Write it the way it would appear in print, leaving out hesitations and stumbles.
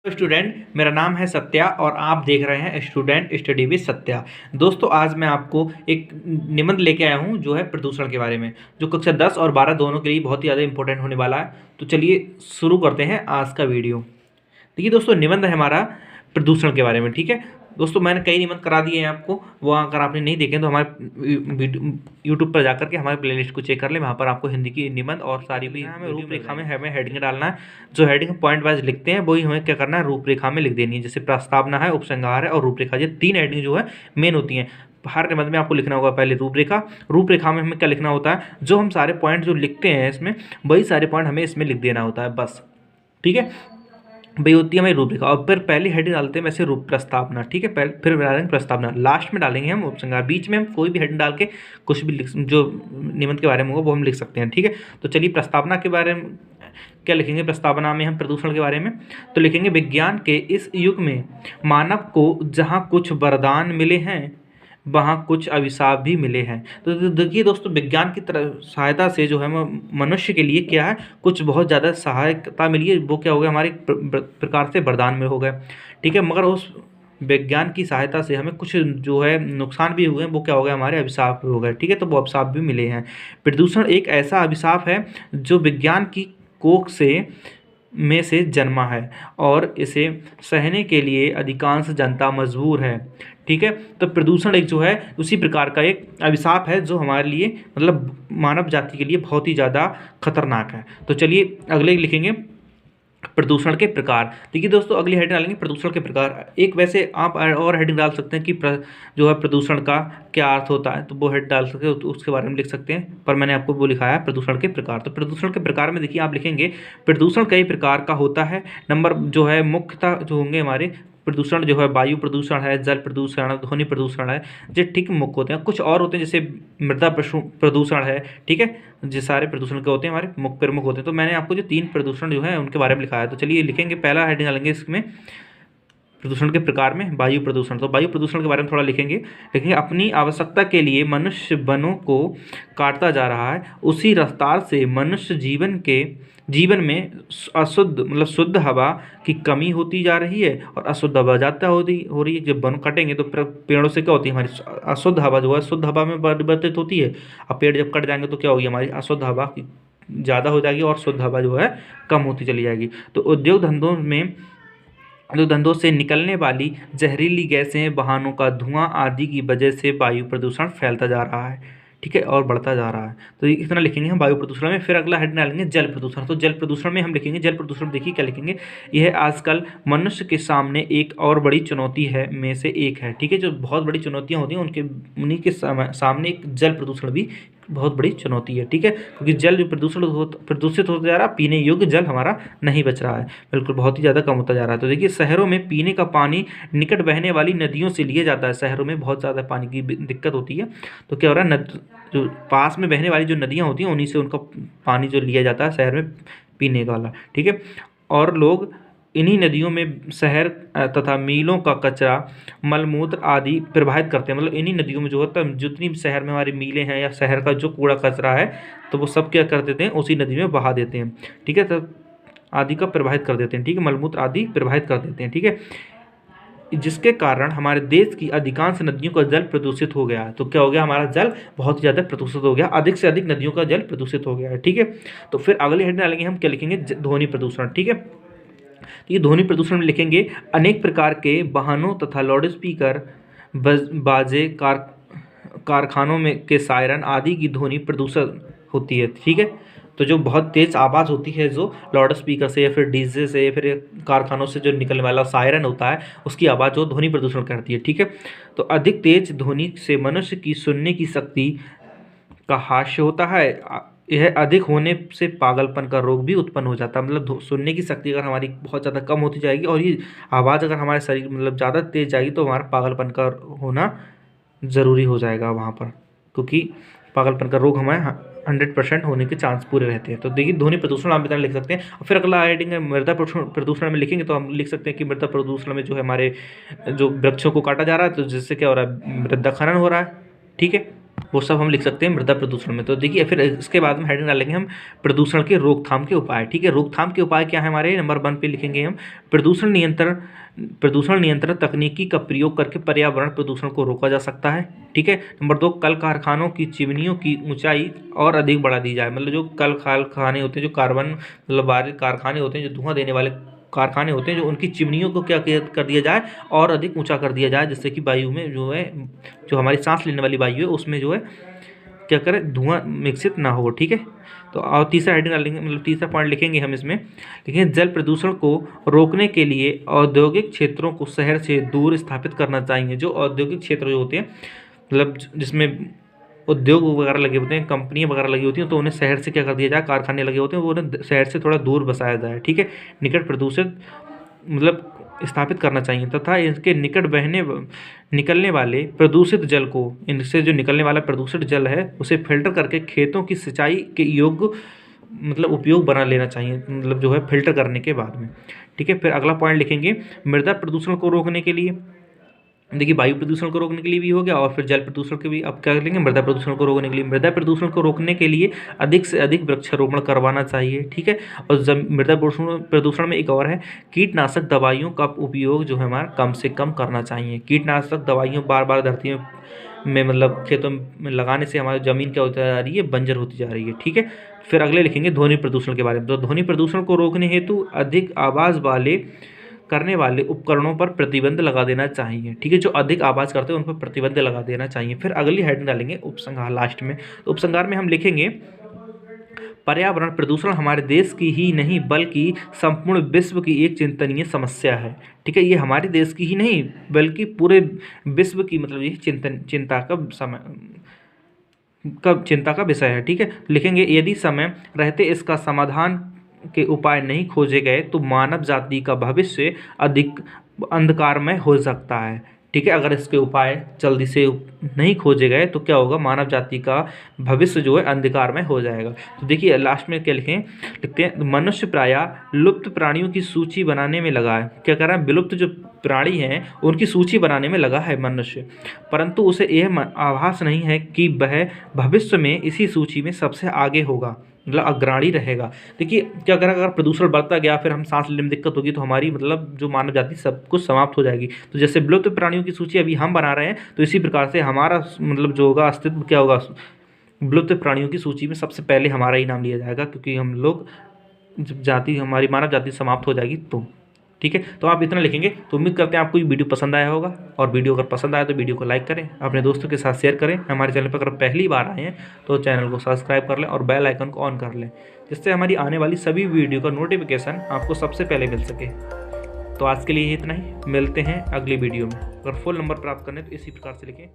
Student, मेरा नाम है सत्या और आप देख रहे हैं स्टूडेंट स्टडी विद सत्या। दोस्तों, आज मैं आपको एक निबंध लेके आया हूं जो है प्रदूषण के बारे में, जो कक्षा 10 और 12 दोनों के लिए बहुत ही ज़्यादा इंपॉर्टेंट होने वाला है। तो चलिए शुरू करते हैं आज का वीडियो। देखिए दोस्तों, निबंध है हमारा प्रदूषण के बारे में। ठीक है दोस्तों, मैंने कई निबंध करा दिए हैं आपको, वो अगर आपने नहीं देखे तो हमारे यूट्यूब पर जाकर के हमारे प्लेलिस्ट को चेक कर लें। वहाँ पर आपको हिंदी की निबंध और सारी भी हमें रूपरेखा में हमें हेडिंग डालना है। जो हेडिंग पॉइंट वाइज लिखते हैं वही हमें क्या करना है, रूपरेखा में लिख देनी है। जैसे प्रस्तावना है, उपसंहार है और रूपरेखा, ये 3 हेडिंग जो है मेन होती हैं। हर निबंध में आपको लिखना होगा पहले रूपरेखा। रूपरेखा में हमें क्या लिखना होता है, जो हम सारे पॉइंट जो लिखते हैं इसमें, वही सारे पॉइंट हमें इसमें लिख देना होता है बस। ठीक है, भाई होती है हमारी रूपरेखा। और फिर पहली हेडिंग डालते हैं वैसे रूप प्रस्तावना। ठीक है, पहले फिर डालेंगे प्रस्तावना, लास्ट में डालेंगे हम उपसंहार। बीच में हम कोई भी हेडिंग डाल के कुछ भी जो निबंध के बारे में होगा वो हम लिख सकते हैं। ठीक है, तो चलिए प्रस्तावना के बारे में क्या लिखेंगे। प्रस्तावना में हम प्रदूषण के बारे में तो लिखेंगे, विज्ञान के इस युग में मानव को जहाँ कुछ वरदान मिले हैं वहाँ कुछ अभिशाप भी मिले हैं। तो देखिए दोस्तों, विज्ञान की तरह सहायता से जो है मनुष्य के लिए क्या है, कुछ बहुत ज़्यादा सहायता मिली है। वो क्या हो गया, हमारे प्रकार से वरदान में हो गए। ठीक है, मगर उस विज्ञान की सहायता से हमें कुछ जो है नुकसान भी हुए हैं। वो क्या हो गया, हमारे अभिशाप हो गए। ठीक है, तो वो अभिशाप भी मिले हैं। प्रदूषण एक ऐसा अभिशाप है जो विज्ञान की कोख में से जन्मा है और इसे सहने के लिए अधिकांश जनता मजबूर है। ठीक है, तो प्रदूषण एक जो है उसी प्रकार का एक अभिशाप है जो हमारे लिए मतलब मानव जाति के लिए बहुत ही ज़्यादा खतरनाक है। तो चलिए अगले लिखेंगे प्रदूषण के प्रकार। देखिए दोस्तों, अगली हेडिंग डालेंगे प्रदूषण के प्रकार। एक वैसे आप और हेडिंग डाल सकते हैं कि जो है प्रदूषण का क्या अर्थ होता है, तो वो हेड डाल सकते हो, तो उसके बारे में लिख सकते हैं। पर मैंने आपको वो लिखा है प्रदूषण के प्रकार। तो प्रदूषण के प्रकार में देखिए आप लिखेंगे, प्रदूषण कई प्रकार का होता है। नंबर जो है मुख्यतः जो होंगे हमारे प्रदूषण जो है, वायु प्रदूषण है, जल प्रदूषण, ध्वनि प्रदूषण है, जो ठीक मुख्य होते हैं। कुछ और होते हैं जैसे मृदा प्रदूषण है। ठीक है, जो सारे प्रदूषण के होते हैं हमारे मुख्य प्रमुख होते हैं। तो मैंने आपको जो 3 प्रदूषण जो है उनके बारे में लिखा है। तो चलिए लिखेंगे, पहला हेडिंग डालेंगे इसमें प्रदूषण के प्रकार में वायु प्रदूषण। तो वायु प्रदूषण के बारे में थोड़ा लिखेंगे अपनी आवश्यकता के लिए मनुष्य वनों को काटता जा रहा है, उसी रफ्तार से मनुष्य जीवन में अशुद्ध मतलब शुद्ध हवा की कमी होती जा रही है और अशुद्ध हवा ज़्यादा हो रही है। जब वन कटेंगे तो पेड़ों से क्या होती है, हमारी अशुद्ध हवा जो है शुद्ध हवा में परिवर्तित होती है। अब पेड़ जब कट जाएंगे तो क्या होगी, हमारी अशुद्ध हवा ज़्यादा हो जाएगी और शुद्ध हवा जो है कम होती चली जाएगी। तो उद्योग धंधों से निकलने वाली जहरीली गैसें, वाहनों का धुआं आदि की वजह से वायु प्रदूषण फैलता जा रहा है। ठीक है, और बढ़ता जा रहा है। तो इतना लिखेंगे हम वायु प्रदूषण में। फिर अगला हेड डालेंगे जल प्रदूषण। तो जल प्रदूषण में हम लिखेंगे, जल प्रदूषण देखिए क्या लिखेंगे, यह आजकल मनुष्य के सामने एक और बड़ी चुनौती है में से एक है। ठीक है, जो बहुत बड़ी चुनौतियाँ होती हैं उन्हीं के सामने एक जल प्रदूषण भी बहुत बड़ी चुनौती है। ठीक है, क्योंकि जल जो प्रदूषित होता जा रहा है, पीने योग्य जल हमारा नहीं बच रहा है, बिल्कुल बहुत ही ज़्यादा कम होता जा रहा है। तो देखिए, शहरों में पीने का पानी निकट बहने वाली नदियों से लिया जाता है। शहरों में बहुत ज़्यादा पानी की दिक्कत होती है, तो क्या हो रहा है, जो पास में बहने वाली जो नदियाँ होती हैं उन्हीं से उनका पानी जो लिया जाता है शहर में पीने वाला। ठीक है, और लोग इन्हीं नदियों में शहर तथा मीलों का कचरा, मलमूत्र आदि प्रवाहित करते हैं। मतलब इन्हीं नदियों में जो होता है, जितनी शहर में हमारी मीलें हैं या शहर का जो कूड़ा कचरा है, तो वो सब क्या कर देते हैं, उसी नदी में बहा देते हैं। ठीक है, तो आदि का प्रवाहित कर देते हैं। ठीक है, मलमूत्र आदि प्रवाहित कर देते हैं। ठीक है, जिसके कारण हमारे देश की अधिकांश नदियों का जल प्रदूषित हो गया है। तो क्या हो गया, हमारा जल बहुत ही ज़्यादा प्रदूषित हो गया, अधिक से अधिक नदियों का जल प्रदूषित हो गया है। ठीक है, तो फिर अगले हेड डालेंगे हम, क्या लिखेंगे, ध्वनि प्रदूषण। ठीक है, तो ये ध्वनि प्रदूषण में लिखेंगे, अनेक प्रकार के वाहनों तथा लाउडस्पीकर, बाजे, कारखानों में के सायरन आदि की ध्वनि प्रदूषण होती है। ठीक है, तो जो बहुत तेज़ आवाज़ होती है, जो लाउड स्पीकर से या फिर डीजे से या फिर कारखानों से जो निकलने वाला सायरन होता है, उसकी आवाज़ जो ध्वनि प्रदूषण करती है। ठीक है, तो अधिक तेज ध्वनि से मनुष्य की सुनने की शक्ति का हास्य होता है। यह अधिक होने से पागलपन का रोग भी उत्पन्न हो जाता है। मतलब सुनने की शक्ति अगर हमारी बहुत ज़्यादा कम होती जाएगी और ये आवाज़ अगर हमारे शरीर मतलब ज़्यादा तेज जाएगी, तो हमारा पागलपन का होना ज़रूरी हो जाएगा वहाँ पर, क्योंकि पागलपन का रोग हमें 100% होने के चांस पूरे रहते हैं। तो देखिए, ध्वनि प्रदूषण आप इतना लिख सकते हैं। और फिर अगला हेडिंग है मृदा प्रदूषण में लिखेंगे, तो हम लिख सकते हैं कि मृदा प्रदूषण में जो है हमारे जो वृक्षों को काटा जा रहा है, तो जिससे क्या हो रहा है, मृदा खनन हो रहा है। ठीक है, वो सब हम लिख सकते हैं मृदा प्रदूषण में। तो देखिए फिर इसके बाद में हेडिंग डालेंगे हम प्रदूषण के रोकथाम के उपाय। ठीक है, रोकथाम के उपाय क्या है हमारे, नंबर 1 पे लिखेंगे हम प्रदूषण नियंत्रण तकनीकी का प्रयोग करके पर्यावरण प्रदूषण को रोका जा सकता है। ठीक है, नंबर 2 कल कारखानों की चिमनियों की ऊंचाई और अधिक बढ़ा दी जाए। मतलब जो कल कारखाने होते हैं, जो कार्बन मतलब बाहरी कारखाने होते हैं, जो धुआं देने वाले कारखाने होते हैं, जो उनकी चिमनियों को क्या कर दिया जाए और अधिक ऊंचा कर दिया जाए, जिससे कि वायु में जो है, जो हमारी सांस लेने वाली वायु है उसमें जो है क्या करें, धुआं मिक्सित ना हो। ठीक है, तो और तीसरा हेडिंग डालेंगे, मतलब तीसरा पॉइंट लिखेंगे हम इसमें, लेकिन जल प्रदूषण को रोकने के लिए औद्योगिक क्षेत्रों को शहर से दूर स्थापित करना चाहिए। जो औद्योगिक क्षेत्र जो होते हैं, मतलब जिसमें उद्योग वगैरह लगे होते हैं, कंपनियां वगैरह लगी होती हैं, तो उन्हें शहर से क्या कर दिया जाए, कारखाने लगे होते हैं वो उन्हें शहर से थोड़ा दूर बसाया जाए। ठीक है, निकट प्रदूषित मतलब स्थापित करना चाहिए, तथा इसके निकट निकलने वाले प्रदूषित जल को, इनसे जो निकलने वाला प्रदूषित जल है उसे फिल्टर करके खेतों की सिंचाई के योग्य मतलब उपयोग बना लेना चाहिए, मतलब जो है फिल्टर करने के बाद में। ठीक है, फिर अगला पॉइंट लिखेंगे मृदा प्रदूषण को रोकने के लिए। देखिए वायु प्रदूषण को रोकने के लिए भी हो गया, और फिर जल प्रदूषण के भी, अब क्या करेंगे मृदा प्रदूषण को रोकने के लिए। मृदा प्रदूषण को रोकने के लिए अधिक से अधिक वृक्षारोपण करवाना चाहिए। ठीक है, और मृदा प्रदूषण में एक और है, कीटनाशक दवाइयों का उपयोग जो है हमारा कम से कम करना चाहिए। कीटनाशक दवाइयों बार बार धरती में मतलब खेतों में लगाने से हमारी ज़मीन क्या होती जा रही है, बंजर होती जा रही है। ठीक है, फिर अगले लिखेंगे ध्वनि प्रदूषण के बारे में। तो ध्वनि प्रदूषण को रोकने हेतु अधिक आवाज़ करने वाले उपकरणों पर प्रतिबंध लगा देना चाहिए। ठीक है, जो अधिक आवाज़ करते हैं उन पर प्रतिबंध लगा देना चाहिए। फिर अगली हेडिंग डालेंगे उपसंहार लास्ट में। तो उपसंहार में हम लिखेंगे पर्यावरण प्रदूषण हमारे देश की ही नहीं बल्कि संपूर्ण विश्व की एक चिंतनीय समस्या है। ठीक है, ये हमारे देश की ही नहीं बल्कि पूरे विश्व की मतलब ये चिंता का विषय है। ठीक है, लिखेंगे यदि समय रहते इसका समाधान के उपाय नहीं खोजे गए तो मानव जाति का भविष्य अधिक अंधकारमय हो सकता है। ठीक है, अगर इसके उपाय जल्दी से नहीं खोजे गए तो क्या होगा, मानव जाति का भविष्य जो है अंधकारमय हो जाएगा। तो देखिए लास्ट में क्या लिखते हैं मनुष्य प्रायः लुप्त प्राणियों की सूची बनाने में लगा है। क्या कर रहा है, विलुप्त जो प्राणी हैं उनकी सूची बनाने में लगा है मनुष्य, परंतु उसे यह आभास नहीं है कि वह भविष्य में इसी सूची में सबसे आगे होगा, मतलब अग्रणी रहेगा। देखिए क्या करें, अगर प्रदूषण बढ़ता गया फिर हम सांस लेने में दिक्कत होगी तो हमारी मतलब जो मानव जाति सब कुछ समाप्त हो जाएगी। तो जैसे विलुप्त प्राणियों की सूची अभी हम बना रहे हैं, तो इसी प्रकार से हमारा मतलब जो होगा अस्तित्व क्या होगा, विलुप्त प्राणियों की सूची में सबसे पहले हमारा ही नाम लिया जाएगा, क्योंकि हम लोग जब जाति हमारी मानव जाति समाप्त हो जाएगी तो। ठीक है, तो आप इतना लिखेंगे। तो उम्मीद करते हैं आपको ये वीडियो पसंद आया होगा, और वीडियो अगर पसंद आया तो वीडियो को लाइक करें, अपने दोस्तों के साथ शेयर करें। हमारे चैनल पर अगर पहली बार आए हैं तो चैनल को सब्सक्राइब कर लें और बेल आइकन को ऑन कर लें, जिससे हमारी आने वाली सभी वीडियो का नोटिफिकेशन आपको सबसे पहले मिल सके। तो आज के लिए इतना ही, मिलते हैं अगली वीडियो में। अगर फुल नंबर प्राप्त करने तो इसी प्रकार से लिखें।